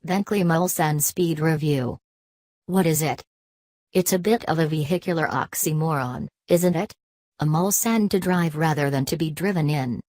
Bentley Mulsanne Speed Review. What is it? It's a bit of a vehicular oxymoron, isn't it? A Mulsanne to drive rather than to be driven in.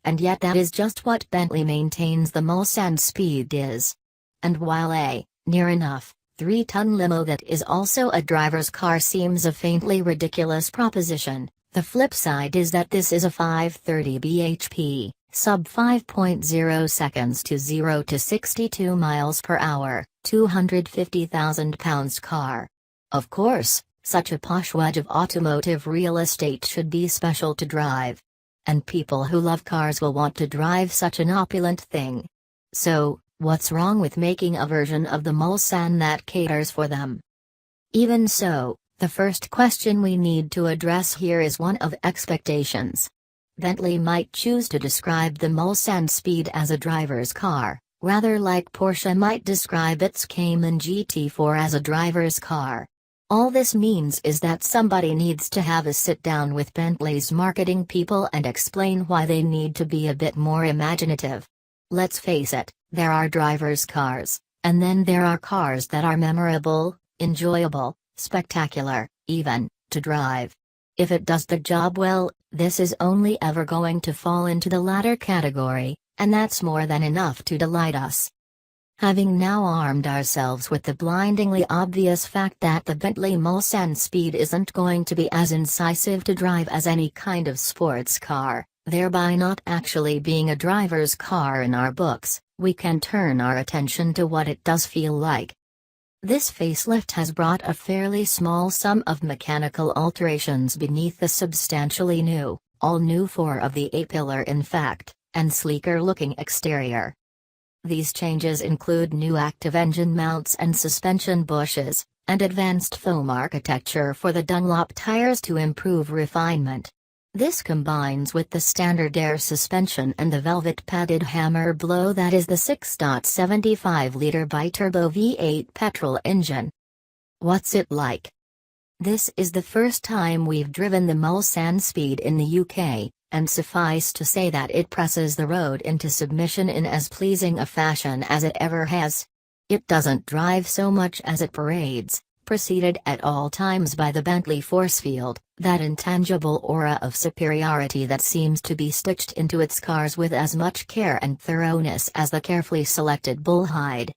And yet that is just what Bentley maintains the Mulsanne Speed is. And while a, near enough, 3-tonne limo that is also a driver's car seems a faintly ridiculous proposition, the flip side is that this is a 530 bhp, sub 5.0 seconds to 0 to 62 miles per hour, 250,000 pounds car. Of course, such a posh wedge of automotive real estate should be special to drive. And people who love cars will want to drive such an opulent thing. So, what's wrong with making a version of the Mulsanne that caters for them? Even so, the first question we need to address here is one of expectations. Bentley might choose to describe the Mulsanne Speed as a driver's car, rather like Porsche might describe its Cayman GT4 as a driver's car. All this means is that somebody needs to have a sit-down with Bentley's marketing people and explain why they need to be a bit more imaginative. Let's face it, there are driver's cars, and then there are cars that are memorable, enjoyable, spectacular, even, to drive. If it does the job well, this is only ever going to fall into the latter category, and that's more than enough to delight us. Having now armed ourselves with the blindingly obvious fact that the Bentley Mulsanne Speed isn't going to be as incisive to drive as any kind of sports car, thereby not actually being a driver's car in our books, we can turn our attention to what it does feel like. This facelift has brought a fairly small sum of mechanical alterations beneath the substantially new, all-new 4 of the A-pillar in fact, and sleeker-looking exterior. These changes include new active engine mounts and suspension bushes, and advanced foam architecture for the Dunlop tires to improve refinement. This combines with the standard air suspension and the velvet-padded hammer blow that is the 6.75-liter biturbo V8 petrol engine. What's it like? This is the first time we've driven the Mulsanne Speed in the UK, and suffice to say that it presses the road into submission in as pleasing a fashion as it ever has. It doesn't drive so much as it parades, preceded at all times by the Bentley force field, that intangible aura of superiority that seems to be stitched into its cars with as much care and thoroughness as the carefully selected bull hide.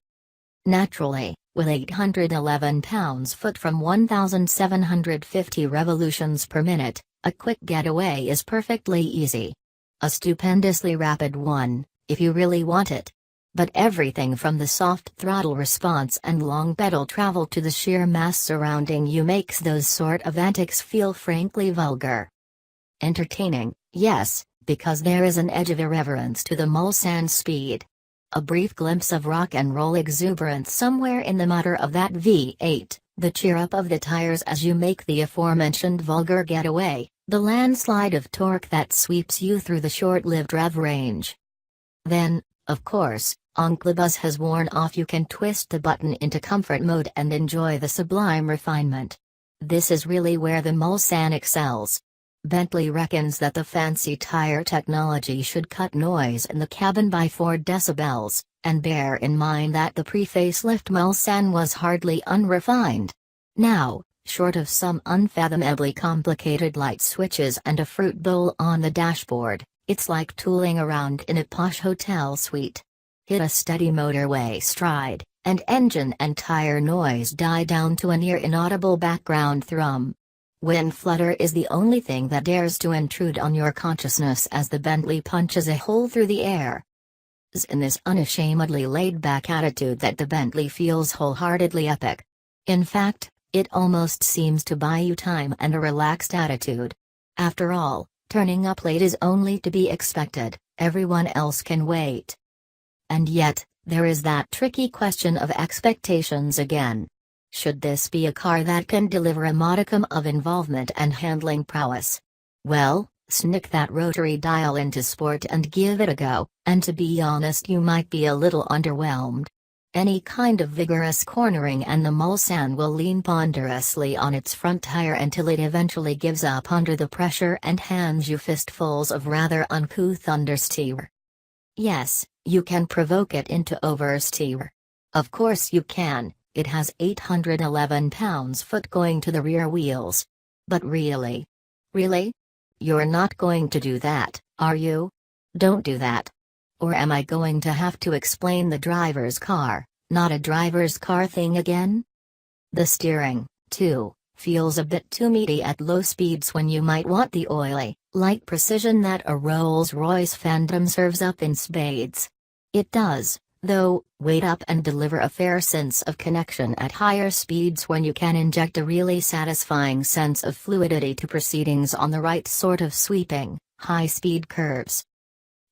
Naturally, with 811 pounds-foot from 1,750 revolutions per minute, a quick getaway is perfectly easy. A stupendously rapid one, if you really want it. But everything from the soft throttle response and long pedal travel to the sheer mass surrounding you makes those sort of antics feel frankly vulgar. Entertaining, yes, because there is an edge of irreverence to the Mulsanne Speed. A brief glimpse of rock and roll exuberance somewhere in the mutter of that V8, the cheer-up of the tires as you make the aforementioned vulgar getaway, the landslide of torque that sweeps you through the short-lived rev range. Then, of course, once buzz has worn off, you can twist the button into comfort mode and enjoy the sublime refinement. This is really where the Mulsanne excels. Bentley reckons that the fancy tire technology should cut noise in the cabin by 4 decibels, and bear in mind that the pre-facelift Mulsanne was hardly unrefined. Now, short of some unfathomably complicated light switches and a fruit bowl on the dashboard, it's like tooling around in a posh hotel suite. Hit a steady motorway stride, and engine and tire noise die down to a near inaudible background thrum. Wind flutter is the only thing that dares to intrude on your consciousness as the Bentley punches a hole through the air. It's in this unashamedly laid-back attitude that the Bentley feels wholeheartedly epic. In fact, it almost seems to buy you time and a relaxed attitude. After all, turning up late is only to be expected, everyone else can wait. And yet, there is that tricky question of expectations again. Should this be a car that can deliver a modicum of involvement and handling prowess? Well, snick that rotary dial into sport and give it a go, and to be honest, you might be a little underwhelmed. Any kind of vigorous cornering and the Mulsanne will lean ponderously on its front tire until it eventually gives up under the pressure and hands you fistfuls of rather uncouth understeer. Yes, you can provoke it into oversteer. Of course you can, it has 811 pounds-foot going to the rear wheels. But really? Really? You're not going to do that, are you? Don't do that. Or am I going to have to explain the driver's car, not a driver's car thing again? The steering, too, feels a bit too meaty at low speeds when you might want the oily, light precision that a Rolls-Royce Phantom serves up in spades. It does, though, wait up and deliver a fair sense of connection at higher speeds when you can inject a really satisfying sense of fluidity to proceedings on the right sort of sweeping, high-speed curves.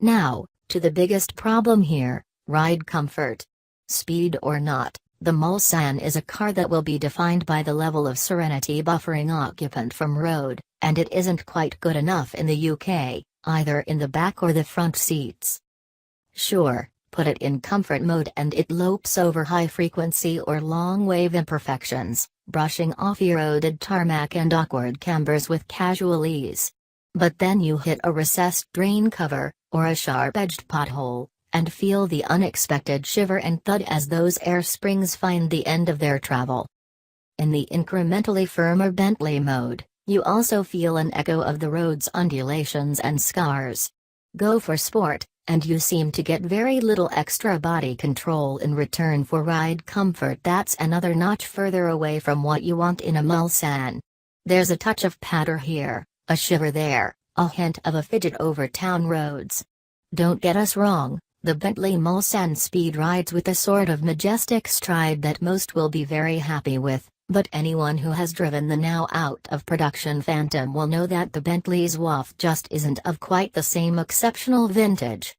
Now, to the biggest problem here, ride comfort. Speed or not, the Mulsanne is a car that will be defined by the level of serenity buffering occupant from road, and it isn't quite good enough in the UK, either in the back or the front seats. Sure, put it in comfort mode and it lopes over high-frequency or long-wave imperfections, brushing off eroded tarmac and awkward cambers with casual ease. But then you hit a recessed drain cover, or a sharp-edged pothole, and feel the unexpected shiver and thud as those air springs find the end of their travel. In the incrementally firmer Bentley mode, you also feel an echo of the road's undulations and scars. Go for sport, and you seem to get very little extra body control in return for ride comfort that's another notch further away from what you want in a Mulsanne. There's a touch of patter here, a shiver there, a hint of a fidget over town roads. Don't get us wrong, the Bentley Mulsanne Speed rides with a sort of majestic stride that most will be very happy with, but anyone who has driven the now out-of-production Phantom will know that the Bentley's waft just isn't of quite the same exceptional vintage.